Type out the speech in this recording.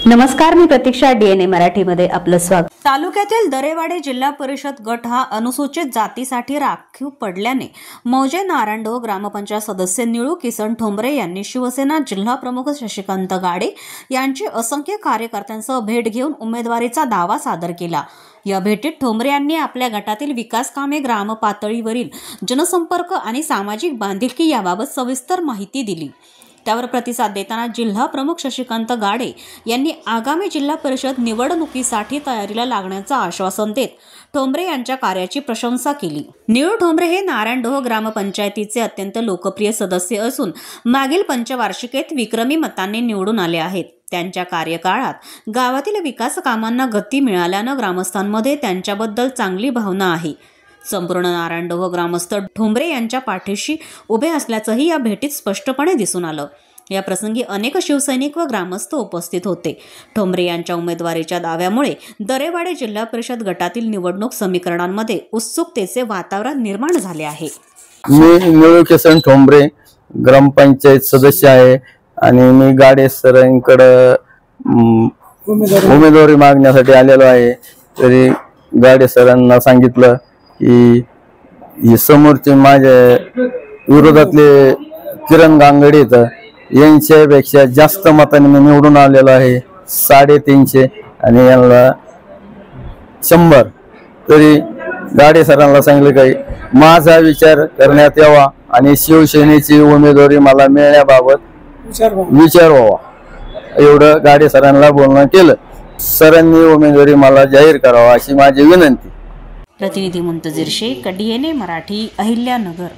नमस्कार, मी प्रतीक्षा. DNA मराठीमध्ये आपलं स्वागत. तालुक्यातील दरेवाडी जिल्हा परिषद गट हा अनुसूचित जातीसाठी राखीव पडल्याने मौजे नारायणडोह ग्रामपंचायत सदस्य निळू किसन ठोंबरे यांनी शिवसेना जिल्हा प्रमुख शशिकांत गाडे यांची असंख्य कार्यकर्त्यांसह भेट घेऊन उमेदवारीचा दावा सादर केला. या भेटीत ठोंबरे यांनी आपल्या गटातील विकास कामे, ग्राम पातळीवरील जनसंपर्क आणि सामाजिक बांधिलकी याबाबत सविस्तर माहिती दिली. त्यावर प्रतिसाद देताना जिल्हा प्रमुख शशिकांत गाडे यांनी आगामी जिल्हा परिषद निवडणुकीसाठी तयारीला लागण्याचं आश्वासन देत ठोंबरे यांच्या कार्याची प्रशंसा केली. निळू ठोंबरे हे नारायणडोह ग्रामपंचायतीचे अत्यंत लोकप्रिय सदस्य असून मागील पंचवार्षिकेत विक्रमी मतांनी निवडून आले आहेत. त्यांच्या कार्यकाळात गावातील विकास कामांना गती मिळाल्यानं ग्रामस्थांमध्ये त्यांच्याबद्दल चांगली भावना आहे. संपूर्ण नारायणडोह ग्रामस्थ ठोंबरे यांच्या पाठीशी उभे असल्याचंही या भेटीत स्पष्टपणे दिसून आलं. या प्रसंगी अनेक शिवसैनिक व ग्रामस्थ उपस्थित होते. ठोंबरे यांच्या उमेदवारीच्या दाव्यामुळे दरेवाडी जिल्हा परिषद गटातील निवडणूक समीकरणांमध्ये उत्सुकतेचे वातावरण निर्माण झाले आहे. मी निळू किसन ठोंबरे ग्रामपंचायत सदस्य आहे आणि मी गाडे सरांकडे उमेदवारी मागण्यासाठी आलेलो आहे. तरी गाडे सरांना सांगितलं की समोरचे माझ्या विरोधातले किरण गांगडे यांच्यापेक्षा जास्त मतांनी मी निवडून आलेलो आहे. 350 आणि यांना 100. तरी गाडे सरांना सांगितलं काही माझा विचार करण्यात यावा आणि शिवसेनेची उमेदवारी मला मिळण्याबाबत विचार व्हावा, एवढं गाडे सरांना बोलणं केलं. सरांनी उमेदवारी मला जाहीर करावा अशी माझी विनंती. प्रतिनिधी मुंतजीर शेख, DNA मराठी, अहिल्यानगर.